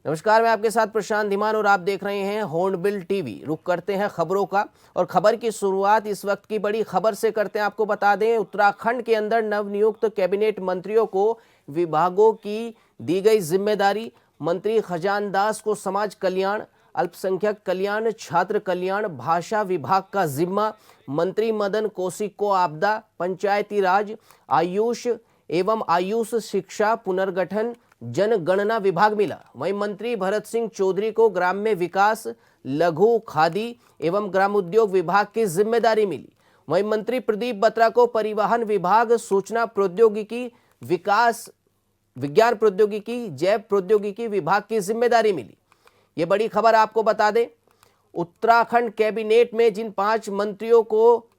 नमस्कार, मैं आपके साथ प्रशांत धीमान और आप देख रहे हैं हॉर्नबिल टीवी। रुक करते हैं खबरों का और खबर की शुरुआत इस वक्त की बड़ी खबर से करते हैं। आपको बता दें, उत्तराखंड के अंदर नवनियुक्त कैबिनेट मंत्रियों को विभागों की दी गई जिम्मेदारी। मंत्री खजान दास को समाज कल्याण, अल्पसंख्यक कल्याण, छात्र कल्याण, भाषा विभाग का जिम्मा। मंत्री मदन कौशिक को आपदा, पंचायती राज, आयुष एवं आयुष शिक्षा, पुनर्गठन, जनगणना विभाग मिला। वहीं मंत्री भरत सिंह चौधरी को ग्राम्य विकास, लघु, खादी एवं ग्रामोद्योग विभाग की जिम्मेदारी मिली। वहीं मंत्री प्रदीप बत्रा को परिवहन विभाग, सूचना प्रौद्योगिकी, विकास, विज्ञान प्रौद्योगिकी, जैव प्रौद्योगिकी विभाग की जिम्मेदारी मिली। ये बड़ी खबर आपको बता दें, उत्तराखंड कैबिनेट में जिन 5 मंत्रियों को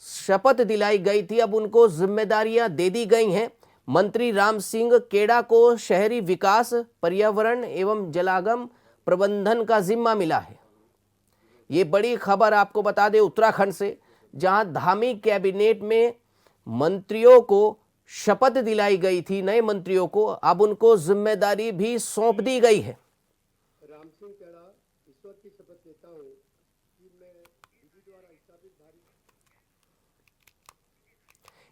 शपथ दिलाई गई थी, अब उनको जिम्मेदारियां दे दी गई हैं। मंत्री राम सिंह केड़ा को शहरी विकास, पर्यावरण एवं जलागम प्रबंधन का जिम्मा मिला है। ये बड़ी खबर आपको बता दें उत्तराखंड से, जहां धामी कैबिनेट में मंत्रियों को शपथ दिलाई गई थी, नए मंत्रियों को अब उनको जिम्मेदारी भी सौंप दी गई है। राम सिंह केड़ा ईश्वर की शपथ लेता हूँ कि मैं विधि द्वारा स्थापित भारी।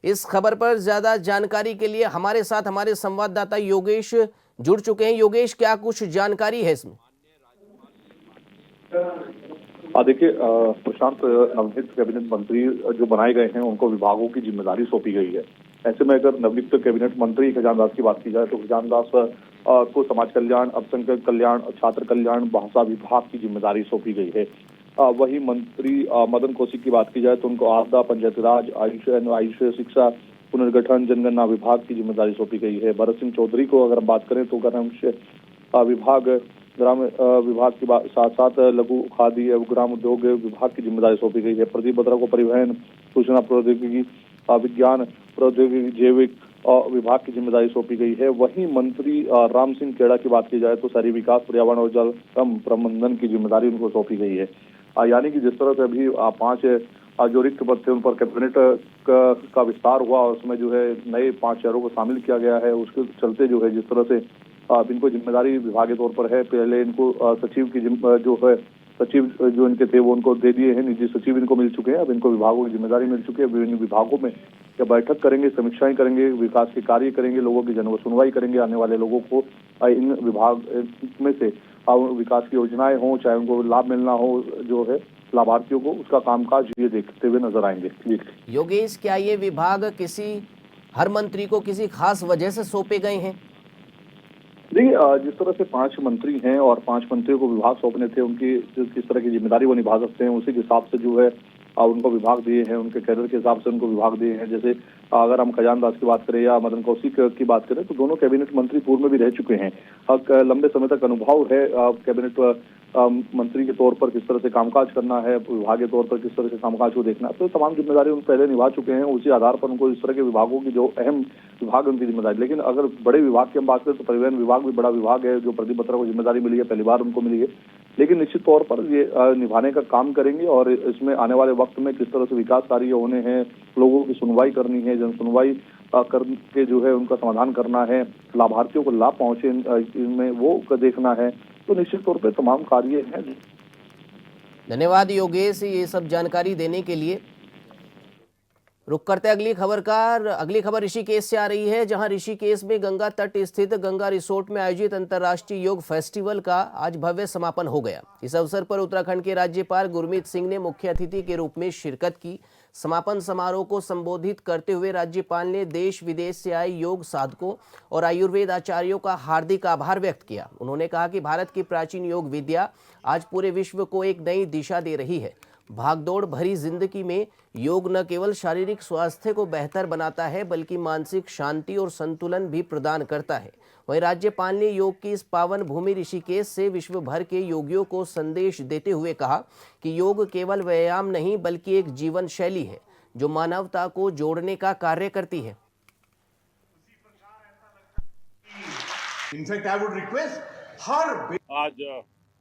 इस खबर पर ज्यादा जानकारी के लिए हमारे साथ हमारे संवाददाता योगेश जुड़ चुके हैं। योगेश, क्या कुछ जानकारी है इसमें? देखिए प्रशांत, नवनियुक्त कैबिनेट मंत्री जो बनाए गए हैं उनको विभागों की जिम्मेदारी सौंपी गई है। ऐसे में अगर नवनियुक्त कैबिनेट मंत्री खजान दास की बात की जाए तो खजान दास को समाज कल्याण, अल्पसंख्यक कल्याण, छात्र कल्याण, भाषा विभाग की जिम्मेदारी सौंपी गई है। वही मंत्री मदन कौशिक की बात की जाए तो उनको आपदा, पंचायती राज, आयुष शिक्षा, पुनर्गठन, जनगणना विभाग की जिम्मेदारी सौंपी गई है। भरत सिंह चौधरी को अगर हम बात करें तो विभाग, ग्राम विभाग के साथ साथ लघु, खादी एवं ग्राम उद्योग विभाग की जिम्मेदारी सौंपी गई है। प्रदीप बत्रा को परिवहन, सूचना प्रौद्योगिकी, विज्ञान प्रौद्योगिकी, जैविक विभाग की जिम्मेदारी सौंपी गई है। वहीं मंत्री राम सिंह केड़ा की बात की जाए तो शहरी विकास, पर्यावरण और जल प्रबंधन की जिम्मेदारी उनको सौंपी गई है। यानी कि जिस तरह से अभी 5 जो रिक्त पद थे उन पर कैबिनेट का विस्तार हुआ और उसमें जो है नए 5 शहरों को शामिल किया गया है, उसके चलते जो है जिस तरह से इनको जिम्मेदारी विभाग के तौर पर है। पहले इनको सचिव की जो है सचिव जो इनके थे वो उनको दे दिए हैं, निजी सचिव इनको मिल चुके हैं। अब इनको विभागों की जिम्मेदारी मिल चुकी है। विभिन्न विभागों में या बैठक करेंगे, समीक्षाएं करेंगे, विकास के कार्य करेंगे, लोगों की जन सुनवाई करेंगे। आने वाले लोगों को इन विभाग में से विकास की योजनाएं हों, चाहे उनको लाभ मिलना हो जो है लाभार्थियों को, उसका कामकाज ये देखते हुए नजर आएंगे। योगेश, क्या ये विभाग किसी हर मंत्री को किसी खास वजह से सौंपे गए हैं? देखिए जिस तरह से 5 मंत्री हैं और 5 मंत्रियों को विभाग सौंपने थे, उनकी किस तरह की जिम्मेदारी वो निभा सकते हैं उसी के हिसाब से जो है उनको विभाग दिए हैं, उनके कैडर के हिसाब से उनको विभाग दिए हैं। जैसे अगर हम खजान दास की बात करें या मदन कौशिक की बात करें तो दोनों कैबिनेट मंत्री पूर्व में भी रह चुके हैं। लंबे समय तक अनुभव है कैबिनेट मंत्री के तौर पर किस तरह से कामकाज करना है, विभाग के तौर पर किस तरह से कामकाज को देखना है, तो तमाम जिम्मेदारी उन पहले निभा चुके हैं। उसी आधार पर उनको इस तरह के विभागों की जो अहम विभाग उनकी जिम्मेदारी। लेकिन अगर बड़े विभाग की हम बात करें तो परिवहन विभाग भी बड़ा विभाग है जो प्रदीप बत्रा को जिम्मेदारी मिली है, पहली बार उनको मिली है। लेकिन निश्चित तौर पर ये निभाने का काम करेंगे और इसमें आने वाले वक्त में किस तरह से विकास कार्य होने हैं, लोगों की सुनवाई करनी है, जन सुनवाई करके जो है उनका समाधान करना है, लाभार्थियों को लाभ पहुंचे इनमें वो देखना है, तो निश्चित तौर पर तमाम कार्य हैं। धन्यवाद योगेश, ये सब जानकारी देने के लिए। रुक करते अगली खबर का। अगली खबर ऋषिकेश से आ रही है, जहां ऋषिकेश में गंगा तट स्थित गंगा रिसोर्ट में आयोजित अंतर्राष्ट्रीय योग फेस्टिवल का आज भव्य समापन हो गया। इस अवसर पर उत्तराखंड के राज्यपाल गुरमीत सिंह ने मुख्य अतिथि के रूप में शिरकत की। समापन समारोह को संबोधित करते हुए राज्यपाल ने देश विदेश से आए योग साधकों और आयुर्वेद आचार्यों का हार्दिक आभार व्यक्त किया। उन्होंने कहा कि भारत की प्राचीन योग विद्या आज पूरे विश्व को एक नई दिशा दे रही है। भागदौड़ भरी जिंदगी में योग न केवल शारीरिक स्वास्थ्य को बेहतर बनाता है बल्कि मानसिक शांति और संतुलन भी प्रदान करता है। वहीं राज्यपाल ने योग की इस पावन भूमि ऋषिकेश से विश्व भर के योगियों को संदेश देते हुए कहा कि योग केवल व्यायाम नहीं बल्कि एक जीवन शैली है जो मानवता को जोड़ने का कार्य करती है। आज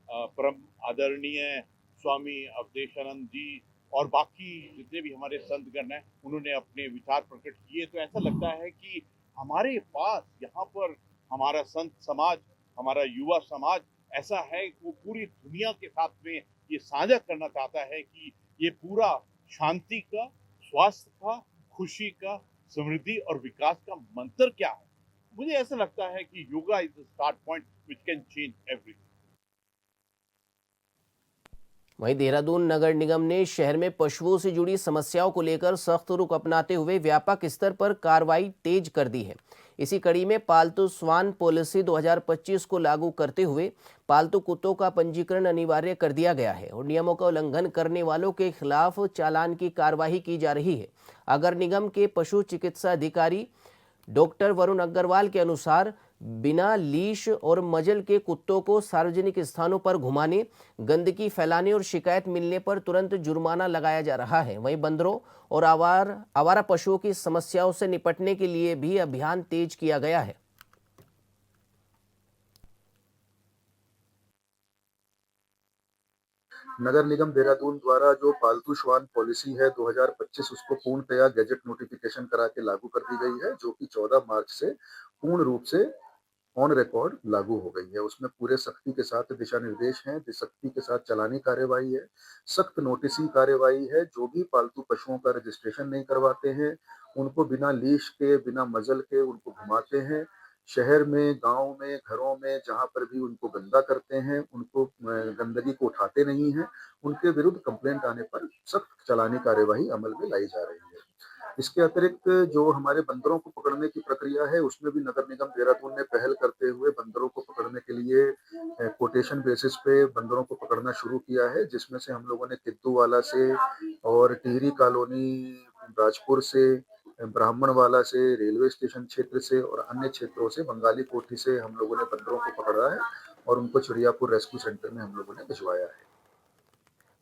परम आदरणीय स्वामी अवधेशानंद जी और बाकी जितने भी हमारे संतगण हैं उन्होंने अपने विचार प्रकट किए, तो ऐसा लगता है कि हमारे पास यहाँ पर हमारा संत समाज, हमारा युवा समाज ऐसा है कि वो पूरी दुनिया के साथ में ये साझा करना चाहता है कि ये पूरा शांति का, स्वास्थ्य का, खुशी का, समृद्धि और विकास का मंत्र क्या है। मुझे ऐसा लगता है कि yoga is the start point which can change everything. वहीं देहरादून नगर निगम ने शहर में पशुओं से जुड़ी समस्याओं को लेकर सख्त रुख अपनाते हुए व्यापक स्तर पर कार्रवाई तेज कर दी है। इसी कड़ी में पालतू श्वान पॉलिसी 2025 को लागू करते हुए पालतू कुत्तों का पंजीकरण अनिवार्य कर दिया गया है और नियमों का उल्लंघन करने वालों के खिलाफ चालान की कार्यवाही की जा रही है। अगर निगम के पशु चिकित्सा अधिकारी डॉक्टर वरुण अग्रवाल के अनुसार बिना लीश और मजल के कुत्तों को सार्वजनिक स्थानों पर घुमाने, गंदगी फैलाने और शिकायत मिलने पर तुरंत जुर्माना लगाया जा रहा है। वहीं बंदरों और आवारा पशुओं की समस्याओं से निपटने के लिए भी अभियान तेज किया गया है। नगर निगम देहरादून द्वारा जो पालतू श्वान पॉलिसी है 2025 उसको पूर्णतया गैजेट नोटिफिकेशन करा के लागू कर दी गई है, जो कि 14 मार्च से पूर्ण रूप से ऑन रिकॉर्ड लागू हो गई है। उसमें पूरे सख्ती के साथ दिशा निर्देश हैं, सख्ती के साथ चालानी कार्यवाही है, सख्त नोटिसी कार्यवाही है। जो भी पालतू पशुओं का रजिस्ट्रेशन नहीं करवाते हैं, उनको बिना लीश के, बिना मजल के उनको घुमाते हैं, शहर में, गांव में, घरों में जहां पर भी उनको गंदा करते हैं, उनको गंदगी को उठाते नहीं हैं, उनके विरुद्ध कंप्लेंट आने पर सख्त चालानी कार्यवाही अमल में लाई जा रही है। इसके अतिरिक्त जो हमारे बंदरों को पकड़ने की प्रक्रिया है, उसमें भी नगर निगम देहरादून ने पहल करते हुए बंदरों को पकड़ने के लिए कोटेशन बेसिस पे बंदरों को पकड़ना शुरू किया है, जिसमें से हम लोगों ने किद्दूवाला से और टिहरी कॉलोनी राजपुर से, ब्राह्मणवाला से, रेलवे स्टेशन क्षेत्र से और अन्य क्षेत्रों से, बंगाली कोठी से हम लोगों ने बंदरों को पकड़ा है और उनको चिड़ियापुर रेस्क्यू सेंटर में हम लोगों ने भिजवाया है।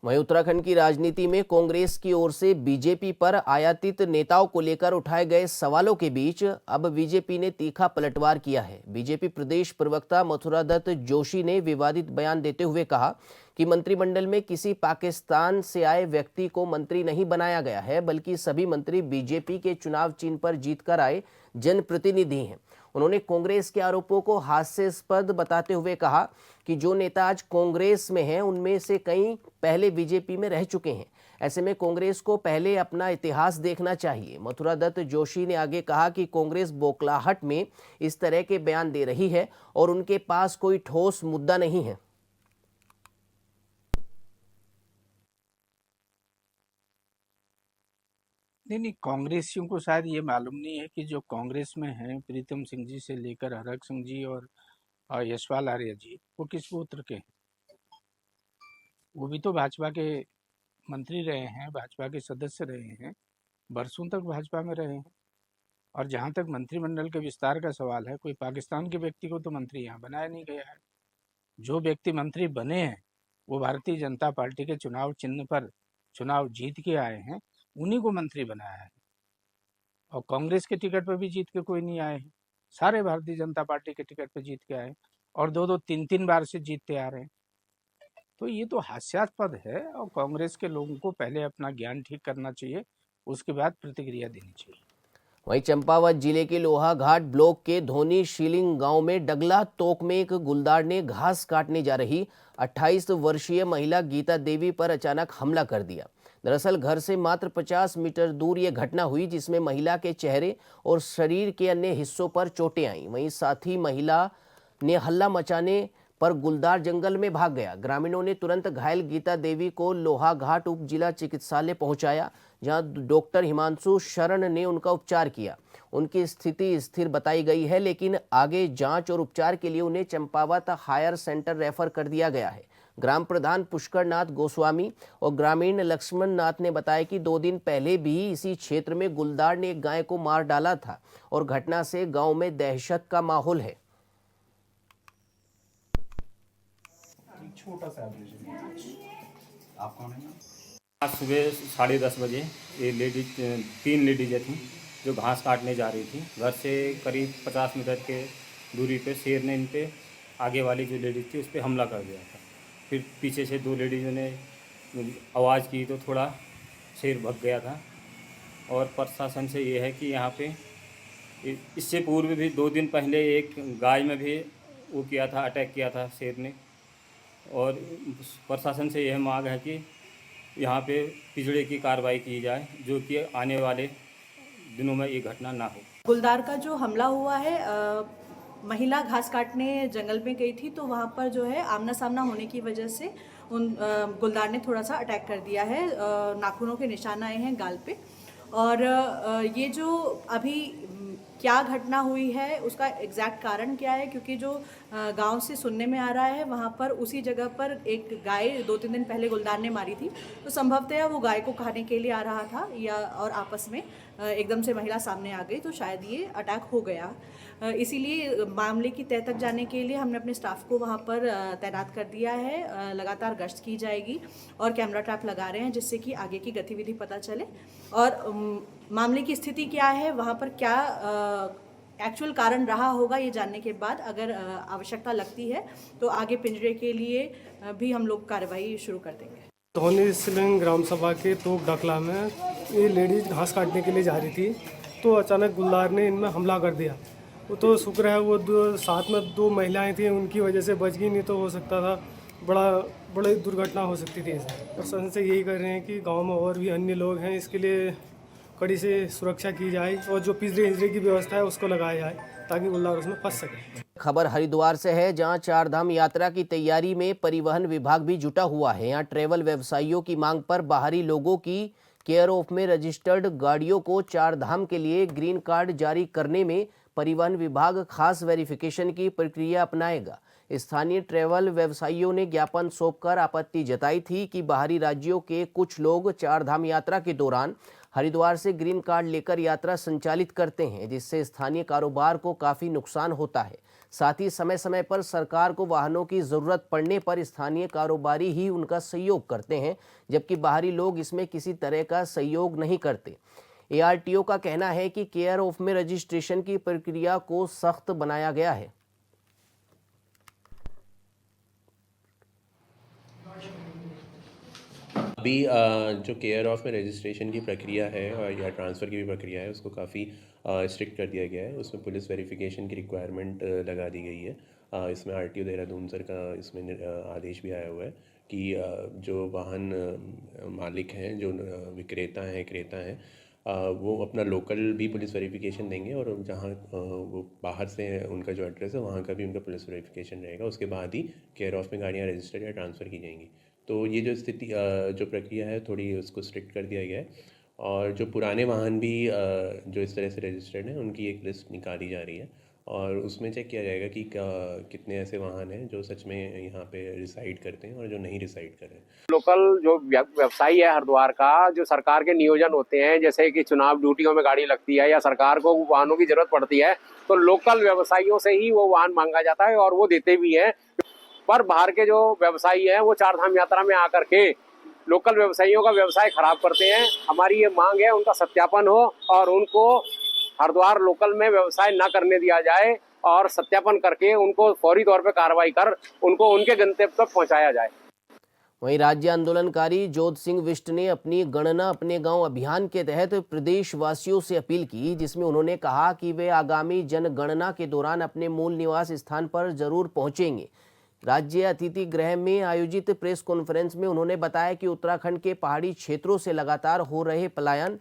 वहीं उत्तराखंड की राजनीति में कांग्रेस की ओर से बीजेपी पर आयातित नेताओं को लेकर उठाए गए सवालों के बीच अब बीजेपी ने तीखा पलटवार किया है। बीजेपी प्रदेश प्रवक्ता मथुरा दत्त जोशी ने विवादित बयान देते हुए कहा कि मंत्रिमंडल में किसी पाकिस्तान से आए व्यक्ति को मंत्री नहीं बनाया गया है, बल्कि सभी मंत्री बीजेपी के चुनाव चिन्ह पर जीतकर आए जनप्रतिनिधि हैं। उन्होंने कांग्रेस के आरोपों को हास्यास्पद बताते हुए कहा कि जो नेता आज कांग्रेस में हैं, उनमें से कई पहले बीजेपी में रह चुके हैं। ऐसे में कांग्रेस को पहले अपना इतिहास देखना चाहिए। मथुरा दत्त जोशी ने आगे कहा कि कांग्रेस बौखलाहट में इस तरह के बयान दे रही है और उनके पास कोई ठोस मुद्दा नहीं है। नहीं, कांग्रेसियों को शायद ये मालूम नहीं है कि जो कांग्रेस में हैं, प्रीतम सिंह जी से लेकर हरक सिंह जी और यशपाल आर्य जी, वो किस गोत्र के हैं? वो भी तो भाजपा के मंत्री रहे हैं, भाजपा के सदस्य रहे हैं, बरसों तक भाजपा में रहे हैं। और जहाँ तक मंत्रिमंडल के विस्तार का सवाल है, कोई पाकिस्तान के व्यक्ति को तो मंत्री यहाँ बनाया नहीं गया है। जो व्यक्ति मंत्री बने हैं वो भारतीय जनता पार्टी के चुनाव चिन्ह पर चुनाव जीत के आए हैं, उन्हीं को मंत्री बनाया है। और कांग्रेस के टिकट पर भी जीत के कोई नहीं आए हैं, सारे भारतीय जनता पार्टी के टिकट पर जीत के आए और 2-2, 3-3 बार से जीतते आ रहे हैं। तो ये तो हास्यास्पद है और कांग्रेस के लोगों को पहले अपना ज्ञान ठीक करना चाहिए, उसके बाद प्रतिक्रिया देनी चाहिए। वहीं चंपावत जिले के लोहाघाट ब्लॉक के धोनी शीलिंग गांव में डगला तोक में एक गुलदार ने घास काटने जा रही 28 वर्षीय महिला गीता देवी पर अचानक हमला कर दिया। दरअसल घर से मात्र 50 मीटर दूर ये घटना हुई, जिसमें महिला के चेहरे और शरीर के अन्य हिस्सों पर चोटें आईं। वहीं साथ ही महिला ने हल्ला मचाने पर गुलदार जंगल में भाग गया। ग्रामीणों ने तुरंत घायल गीता देवी को लोहाघाट उप जिला चिकित्सालय पहुंचाया, जहां डॉक्टर हिमांशु शरण ने उनका उपचार किया। उनकी स्थिति स्थिर बताई गई है, लेकिन आगे जांच और उपचार के लिए उन्हें चंपावत हायर सेंटर रेफर कर दिया गया है। ग्राम प्रधान पुष्कर नाथ गोस्वामी और ग्रामीण लक्ष्मण नाथ ने बताया कि 2 दिन पहले भी इसी क्षेत्र में गुलदार ने एक गाय को मार डाला था और घटना से गांव में दहशत का माहौल है। छोटा सा आप कौन है? आज सुबह 10:30 बजे ये 3 लेडीजें थीं जो घास काटने जा रही थी। घर से करीब 50 मीटर के दूरी पे शेर ने इन पे आगे वाली जो लेडीज थी उस पर हमला कर दिया था। फिर पीछे से 2 लेडीज़ों ने आवाज़ की तो थोड़ा शेर भग गया था। और प्रशासन से ये है कि यहाँ पे इससे पूर्व भी 2 दिन पहले एक गाय में भी वो किया था, अटैक किया था शेर ने। और प्रशासन से यह मांग है कि यहाँ पे पिछड़े की कार्रवाई की जाए, जो कि आने वाले दिनों में ये घटना ना हो। गुलदार का जो हमला हुआ है, महिला घास काटने जंगल में गई थी, तो वहाँ पर जो है आमना सामना होने की वजह से गुलदार ने थोड़ा सा अटैक कर दिया है। नाखूनों के निशान आए हैं गाल पे। और ये जो अभी क्या घटना हुई है उसका एग्जैक्ट कारण क्या है, क्योंकि जो गांव से सुनने में आ रहा है वहाँ पर उसी जगह पर एक गाय 2-3 दिन पहले गुलदार ने मारी थी, तो संभवतः वो गाय को खाने के लिए आ रहा था या और आपस में एकदम से महिला सामने आ गई, तो शायद ये अटैक हो गया। इसीलिए मामले की तह तक जाने के लिए हमने अपने स्टाफ को वहाँ पर तैनात कर दिया है। लगातार गश्त की जाएगी और कैमरा ट्रैप लगा रहे हैं, जिससे कि आगे की गतिविधि पता चले और मामले की स्थिति क्या है, वहाँ पर क्या एक्चुअल कारण रहा होगा, ये जानने के बाद अगर आवश्यकता लगती है तो आगे पिंजरे के लिए भी हम लोग कार्रवाई शुरू कर देंगे। धोनी सिलिंग ग्राम सभा के तोक डकला में ये लेडीज घास काटने के लिए जा रही थी, तो अचानक गुलदार ने इनमें हमला कर दिया। वो तो शुक्र है वो साथ में 2 महिलाएं थी, उनकी वजह से बच गई, नहीं तो हो सकता था बड़ी दुर्घटना हो सकती थी। प्रशासन से यही कर रहे हैं कि गांव में और भी अन्य लोग हैं, इसके लिए कड़ी से सुरक्षा की जाए और जो पिंजरे की व्यवस्था है उसको लगाया जाए ताकि गुलदार उसमें फंस सके। खबर हरिद्वार से है, जहां 4 धाम यात्रा की तैयारी में परिवहन विभाग भी जुटा हुआ है। यहां ट्रैवल व्यवसायियों की मांग पर बाहरी लोगों की केयर ऑफ में रजिस्टर्ड गाड़ियों को 4 धाम के लिए ग्रीन कार्ड जारी करने में परिवहन विभाग खास वेरिफिकेशन की प्रक्रिया अपनाएगा। स्थानीय ट्रैवल व्यवसायियों ने ज्ञापन सौंपकर आपत्ति जताई थी कि बाहरी राज्यों के कुछ लोग 4 धाम यात्रा के दौरान हरिद्वार से ग्रीन कार्ड लेकर यात्रा संचालित करते हैं, जिससे स्थानीय कारोबार को काफ़ी नुकसान होता है। साथ ही समय समय पर सरकार को वाहनों की ज़रूरत पड़ने पर स्थानीय कारोबारी ही उनका सहयोग करते हैं, जबकि बाहरी लोग इसमें किसी तरह का सहयोग नहीं करते। ARTO का कहना है कि केयर ऑफ में रजिस्ट्रेशन की प्रक्रिया को सख्त बनाया गया है। अभी जो केयर ऑफ में रजिस्ट्रेशन की प्रक्रिया है या ट्रांसफ़र की भी प्रक्रिया है, उसको काफ़ी स्ट्रिक्ट कर दिया गया है। उसमें पुलिस वेरिफिकेशन की रिक्वायरमेंट लगा दी गई है। इसमें RTO देहरादून सर का इसमें आदेश भी आया हुआ है कि जो वाहन मालिक हैं, जो विक्रेता हैं, क्रेता हैं, वो अपना लोकल भी पुलिस वेरिफिकेशन देंगे और जहाँ वो बाहर से उनका जो एड्रेस है वहाँ का भी उनका पुलिस वेरिफिकेशन रहेगा। उसके बाद ही केयर ऑफ में गाड़ियाँ रजिस्टर्ड या ट्रांसफ़र की जाएंगी। तो ये जो स्थिति जो प्रक्रिया है थोड़ी उसको स्ट्रिक्ट कर दिया गया है और जो पुराने वाहन भी जो इस तरह से रजिस्टर्ड हैं उनकी एक लिस्ट निकाली जा रही है और उसमें चेक किया जाएगा कि कितने ऐसे वाहन हैं जो सच में यहाँ पे रिसाइड करते हैं और जो नहीं रिसाइड कर रहे हैं। लोकल जो व्यवसायी है हरिद्वार का, जो सरकार के नियोजन होते हैं, जैसे कि चुनाव ड्यूटियों में गाड़ी लगती है या सरकार को वाहनों की जरूरत पड़ती है, तो लोकल व्यवसायियों से ही वो वाहन मांगा जाता है और वो देते भी हैं। पर बाहर के जो व्यवसायी हैं वो 4 धाम यात्रा में आकर के लोकल व्यवसायियों का व्यवसाय खराब करते हैं। हमारी ये मांग है उनका सत्यापन हो और उनको हरिद्वार लोकल में व्यवसाय न करने दिया जाए और सत्यापन करके उनको फौरी तौर पर कार्रवाई कर उनको उनके गंतव्य तक पहुंचाया जाए। वहीं राज्य आंदोलनकारी जोध सिंह विष्ट ने अपनी गणना अपने गांव अभियान के तहत प्रदेशवासियों से अपील की, जिसमें उन्होंने कहा कि वे आगामी जनगणना के दौरान अपने मूल निवास स्थान पर जरूर पहुंचेंगे। राज्य अतिथि गृह में आयोजित प्रेस कॉन्फ्रेंस में उन्होंने बताया कि उत्तराखंड के पहाड़ी क्षेत्रों से लगातार हो रहे पलायन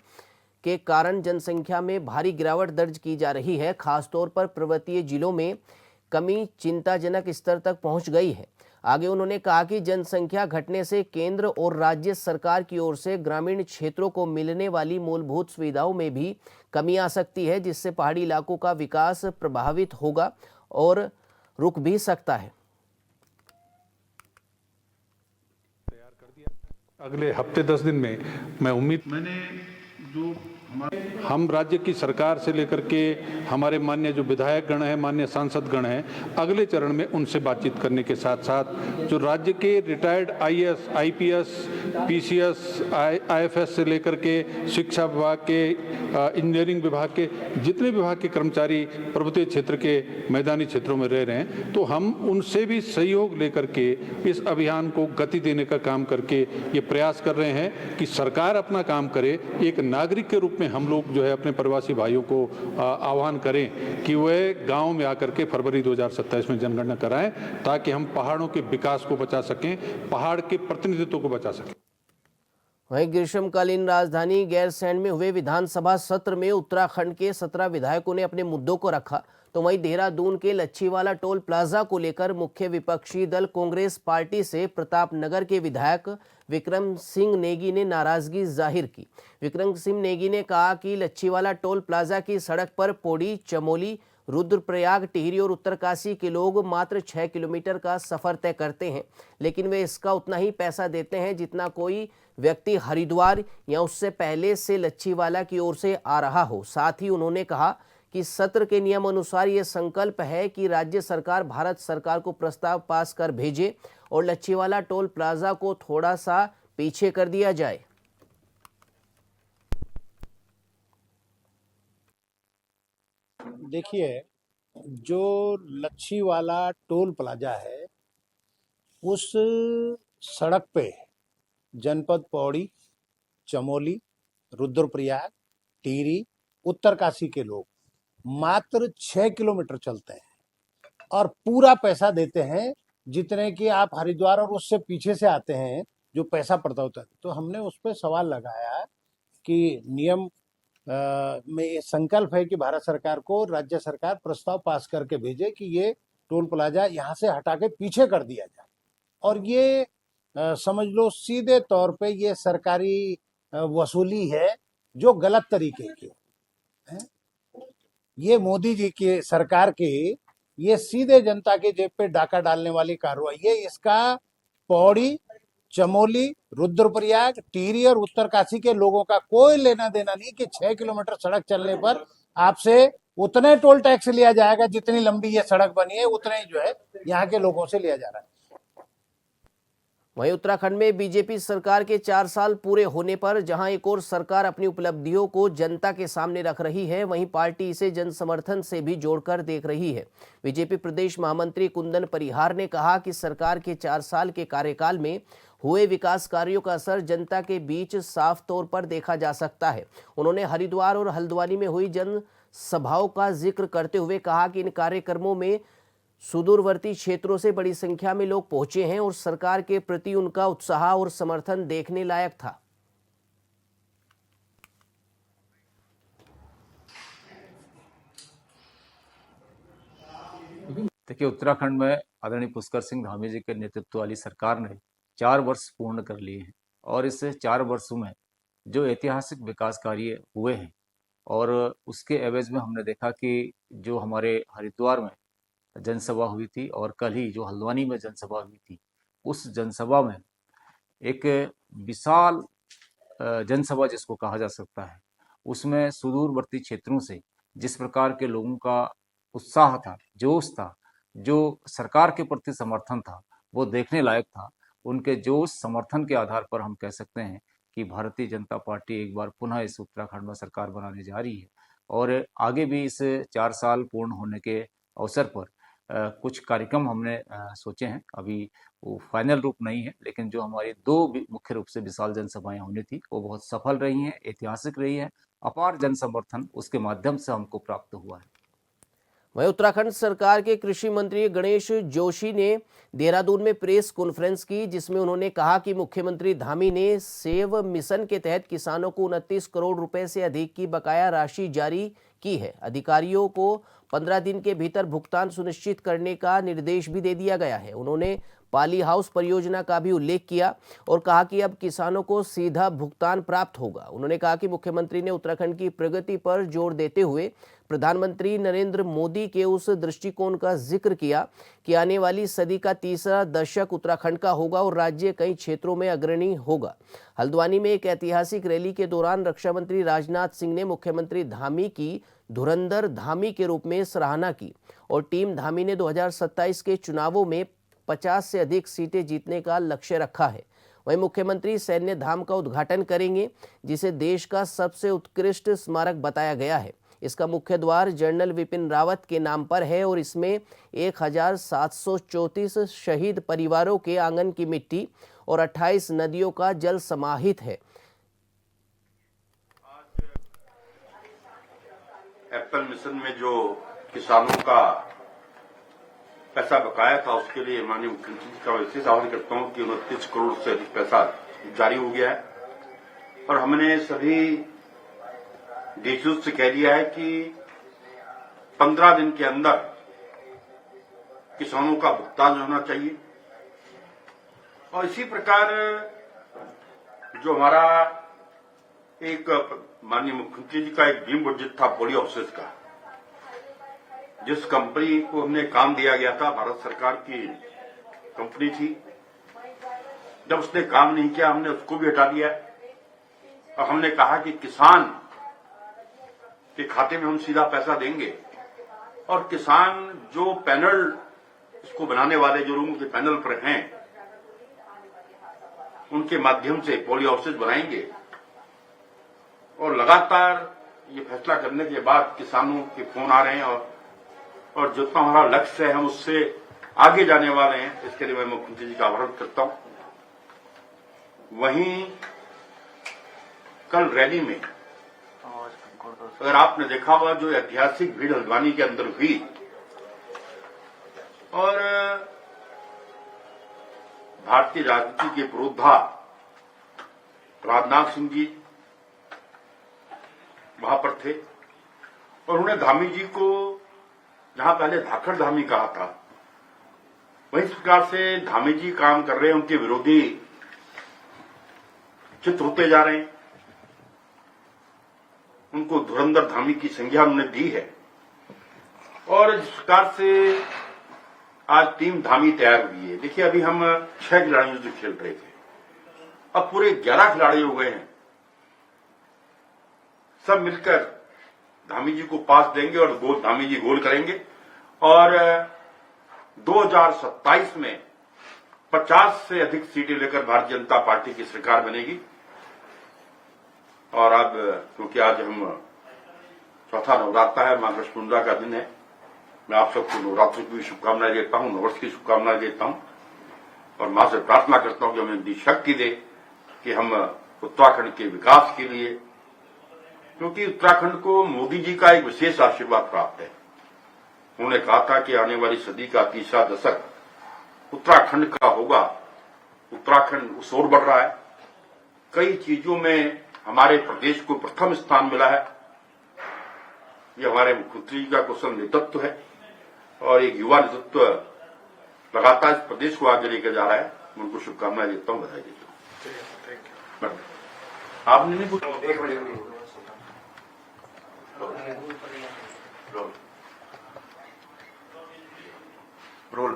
के कारण जनसंख्या में भारी गिरावट दर्ज की जा रही है। खासतौर पर पर्वतीय जिलों में कमी चिंताजनक स्तर तक पहुंच गई है। आगे उन्होंने कहा कि जनसंख्या घटने से केंद्र और राज्य सरकार की ओर से ग्रामीण क्षेत्रों को मिलने वाली मूलभूत सुविधाओं में भी कमी आ सकती है, जिससे पहाड़ी इलाकों का विकास प्रभावित होगा और रुक भी सकता है। अगले हफ्ते 10 दिन में मैं उम्मीद हम राज्य की सरकार से लेकर के हमारे माननीय जो विधायक गण हैं, माननीय सांसद गण हैं, अगले चरण में उनसे बातचीत करने के साथ साथ जो राज्य के retired IAS, IPS, PCS, IFS से लेकर के शिक्षा विभाग के, इंजीनियरिंग विभाग के जितने विभाग के कर्मचारी पर्वतीय क्षेत्र के मैदानी क्षेत्रों में रह रहे हैं, तो हम उनसे भी सहयोग लेकर के इस अभियान को गति देने का काम करके ये प्रयास कर रहे हैं कि सरकार अपना काम करे, एक नागरिक के रूप रूप में हम लोग जो है अपने प्रवासी भाइयों को आह्वान करें कि वह गांव में आकर के फरवरी 2027 में जनगणना कराएं, ताकि हम पहाड़ों के विकास को बचा सकें, पहाड़ के प्रतिनिधित्व को बचा सकें। वहीं ग्रीष्मकालीन राजधानी गैरसैंण में हुए विधानसभा सत्र में उत्तराखंड के 17 विधायकों ने अपने मुद्दों को रखा, तो वहीं देहरादून के लच्छीवाला टोल प्लाजा को लेकर मुख्य विपक्षी दल कांग्रेस पार्टी से प्रतापनगर के विधायक विक्रम सिंह नेगी ने नाराजगी जाहिर की। विक्रम सिंह नेगी ने कहा कि लच्छीवाला टोल प्लाजा की सड़क पर पौड़ी, चमोली, रुद्रप्रयाग, टिहरी और उत्तरकाशी के लोग मात्र 6 किलोमीटर का सफर तय करते हैं, लेकिन वे इसका उतना ही पैसा देते हैं जितना कोई व्यक्ति हरिद्वार या उससे पहले से लच्छीवाला की ओर से आ रहा हो। साथ ही उन्होंने कहा कि सत्र के नियम अनुसार ये संकल्प है कि राज्य सरकार भारत सरकार को प्रस्ताव पास कर भेजे और लच्छीवाला टोल प्लाजा को थोड़ा सा पीछे कर दिया जाए। देखिए, जो लच्छीवाला टोल प्लाजा है उस सड़क पे जनपद पौड़ी, चमोली, रुद्रप्रयाग, टिहरी, उत्तरकाशी के लोग मात्र 6 किलोमीटर चलते हैं और पूरा पैसा देते हैं जितने कि आप हरिद्वार और उससे पीछे से आते हैं जो पैसा पड़ता होता है। तो हमने उस पर सवाल लगाया कि नियम में ये संकल्प है कि भारत सरकार को राज्य सरकार प्रस्ताव पास करके भेजे कि ये टोल प्लाजा यहाँ से हटा के पीछे कर दिया जाए, और ये समझ लो सीधे तौर पे ये सरकारी वसूली है जो गलत तरीके की है। ये मोदी जी के सरकार के ये सीधे जनता के जेब पे डाका डालने वाली कार्रवाई है। इसका पौड़ी, चमोली, रुद्रप्रयाग, टिहरी और उत्तरकाशी के लोगों का कोई लेना देना नहीं कि 6 किलोमीटर सड़क चलने पर आपसे उतने टोल टैक्स लिया जाएगा जितनी लंबी ये सड़क बनी है, उतने जो है यहाँ के लोगों से लिया जा रहा है। वहीं उत्तराखंड में बीजेपी सरकार के 4 साल पूरे होने पर जहां एक और सरकार अपनी उपलब्धियों को जनता के सामने रख रही है, वहीं पार्टी इसे जन समर्थन से भी जोड़कर देख रही है। बीजेपी प्रदेश महामंत्री कुंदन परिहार ने कहा कि सरकार के 4 साल के कार्यकाल में हुए विकास कार्यों का असर जनता के बीच साफ तौर पर देखा जा सकता है। उन्होंने हरिद्वार और हल्द्वानी में हुई जन सभाओं का जिक्र करते हुए कहा कि इन कार्यक्रमों में सुदूरवर्ती क्षेत्रों से बड़ी संख्या में लोग पहुंचे हैं और सरकार के प्रति उनका उत्साह और समर्थन देखने लायक था। देखिए, उत्तराखंड में आदरणीय पुष्कर सिंह धामी जी के नेतृत्व वाली सरकार ने 4 वर्ष पूर्ण कर लिए हैं और इस 4 वर्षों में जो ऐतिहासिक विकास कार्य हुए हैं और उसके एवज में हमने देखा कि जो हमारे हरिद्वार में जनसभा हुई थी और कल ही जो हल्द्वानी में जनसभा हुई थी, उस जनसभा में एक विशाल जनसभा जिसको कहा जा सकता है, उसमें सुदूरवर्ती क्षेत्रों से जिस प्रकार के लोगों का उत्साह था, जोश था, जो सरकार के प्रति समर्थन था, वो देखने लायक था। उनके जोश समर्थन के आधार पर हम कह सकते हैं कि भारतीय जनता पार्टी एक बार पुनः इस उत्तराखंड में सरकार बनाने जा रही है और आगे भी इस 4 साल पूर्ण होने के अवसर पर कुछ कार्यक्रम हमने सोचे हैं। अभी वो फाइनल रूप नहीं है, लेकिन जो हमारी 2 मुख्य रूप से विशाल जनसभाएं होनी थी वो बहुत सफल रही हैं, ऐतिहासिक रही है। अपार जन समर्थन उसके माध्यम से हमको प्राप्त हुआ है। वहीं उत्तराखंड सरकार के कृषि मंत्री गणेश जोशी ने देहरादून में प्रेस कॉन्फ्रेंस की, जिसमें उन्होंने कहा कि मुख्यमंत्री धामी ने सेव मिशन के तहत किसानों को 29 करोड़ रुपए से अधिक की बकाया राशि जारी की है। अधिकारियों को 15 दिन के भीतर भुगतान सुनिश्चित करने का निर्देश भी दे दिया गया है। उन्होंने पाली हाउस परियोजना का भी उल्लेख किया और कहा कि अब किसानों को सीधा भुगतान प्राप्त होगा। उन्होंने कहा कि मुख्यमंत्री ने उत्तराखंड की प्रगति पर जोर देते हुए प्रधानमंत्री नरेंद्र मोदी के उस दृष्टिकोण का जिक्र किया कि आने वाली सदी का तीसरा दशक उत्तराखंड का होगा और राज्य कई क्षेत्रों में अग्रणी होगा। हल्द्वानी में एक ऐतिहासिक रैली के दौरान रक्षा मंत्री राजनाथ सिंह ने मुख्यमंत्री धामी की धुरंधर धामी के रूप में सराहना की और टीम धामी ने 2027 के चुनावों में 50 से अधिक सीटें जीतने का लक्ष्य रखा है। वहीं मुख्यमंत्री सैन्य धाम का उद्घाटन करेंगे, जिसे देश का सबसे उत्कृष्ट स्मारक बताया गया है। इसका मुख्य द्वार जनरल विपिन रावत के नाम पर है और इसमें 1734 शहीद परिवारों के आंगन की मिट्टी और 28 नदियों का जल समाहित है। एप्पल मिशन में जो किसानों का पैसा बकाया था उसके लिए माननीय मुख्यमंत्री जी का विशेष आभार करता हूं कि 29 करोड़ से अधिक पैसा जारी हो गया है और हमने सभी डीसीओ से कह दिया है कि 15 दिन के अंदर किसानों का भुगतान होना चाहिए। और इसी प्रकार जो हमारा एक माननीय मुख्यमंत्री जी का एक ड्रीम बजट था पोलियो हाउसेस का, जिस कंपनी को हमने काम दिया गया था, भारत सरकार की कंपनी थी, जब उसने काम नहीं किया हमने उसको भी हटा दिया और हमने कहा कि किसान के खाते में हम सीधा पैसा देंगे और किसान जो पैनल इसको बनाने वाले जो लोगों के पैनल पर हैं उनके माध्यम से पोलियो हाउसेस बनाएंगे। और लगातार ये फैसला करने के बाद किसानों के फोन आ रहे हैं और जितना हमारा लक्ष्य है हम उससे आगे जाने वाले हैं, इसके लिए मैं मुख्यमंत्री जी का आभार करता हूं। वहीं कल रैली में अगर आपने देखा हुआ जो ऐतिहासिक भीड़ हल्द्वानी के अंदर हुई और भारतीय राजनीति के पुरोधा राजनाथ सिंह जी वहां पर थे और उन्होंने धामी जी को जहां पहले धाकड़ धामी कहा था वही प्रकार से धामी जी काम कर रहे हैं, उनके विरोधी चित्र होते जा रहे हैं। उनको धुरंधर धामी की संज्ञा उन्होंने दी है और जिस प्रकार से आज टीम धामी तैयार हुई है। देखिए अभी हम 6 खिलाड़ियों से खेल रहे थे, अब पूरे 11 खिलाड़ी हो गए हैं। सब मिलकर धामी जी को पास देंगे और धामी जी गोल करेंगे और 2027 में 50 से अधिक सीटें लेकर भारतीय जनता पार्टी की सरकार बनेगी। और अब क्योंकि आज हम चौथा नवरात्र है, मां लक्ष्मीपुंजा का दिन है, मैं आप सबको नवरात्र की शुभकामनाएं देता हूं, नववर्ष की शुभकामनाएं देता हूं और मां से प्रार्थना करता हूं कि हमें इतनी शक्ति दे कि हम उत्तराखंड के विकास के लिए, क्योंकि उत्तराखंड को मोदी जी का एक विशेष आशीर्वाद प्राप्त है। उन्होंने कहा था कि आने वाली सदी का तीसरा दशक उत्तराखंड का होगा। उत्तराखंड उस ओर बढ़ रहा है, कई चीजों में हमारे प्रदेश को प्रथम स्थान मिला है। ये हमारे मुख्यमंत्री जी का कुशल नेतृत्व है और एक युवा नेतृत्व लगातार इस प्रदेश को आगे लेकर जा रहा है। मैं उनको शुभकामनाएं देता हूं, बधाई देता हूं। आपने नहीं पूछा? रोल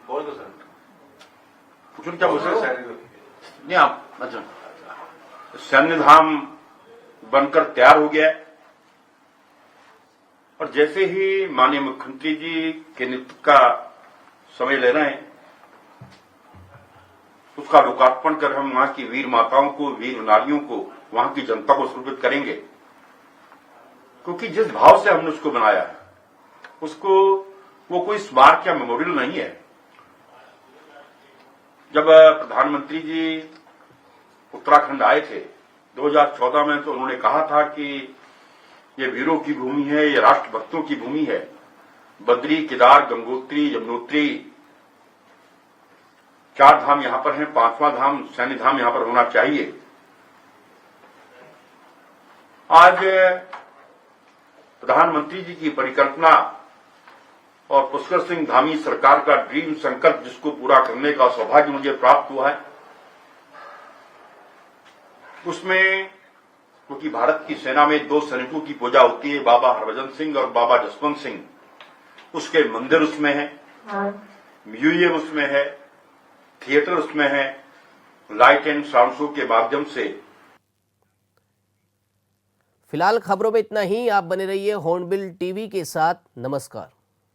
बोल दो सर, पूछो क्या बोल रहे नहीं आप? अच्छा, सैन्य धाम बनकर तैयार हो गया है और जैसे ही माननीय मुख्यमंत्री जी के नेतृत्व का समय ले रहे हैं उसका लोकार्पण कर हम वहां की वीर माताओं को, वीर नारियों को, वहां की जनता को समर्पित करेंगे। क्योंकि जिस भाव से हमने उसको बनाया है उसको वो कोई स्मारक या मेमोरियल नहीं है। जब प्रधानमंत्री जी उत्तराखंड आए थे 2014 में तो उन्होंने कहा था कि ये वीरों की भूमि है, ये राष्ट्रभक्तों की भूमि है। बद्री, केदार, गंगोत्री, यमुनोत्री 4 धाम यहां पर हैं, 5वां धाम सैन्य धाम यहां पर होना चाहिए। आज प्रधानमंत्री जी की परिकल्पना और पुष्कर सिंह धामी सरकार का ड्रीम संकल्प जिसको पूरा करने का सौभाग्य मुझे प्राप्त हुआ है, उसमें क्योंकि भारत की सेना में 2 सैनिकों की पूजा होती है, बाबा हरभजन सिंह और बाबा जसवंत सिंह, उसके मंदिर उसमें है, म्यूजियम उसमें है, थिएटर उसमें है, लाइट एंड साउंड शो के माध्यम से। फिलहाल खबरों में इतना ही। आप बने रहिए हॉर्नबिल टीवी के साथ। नमस्कार।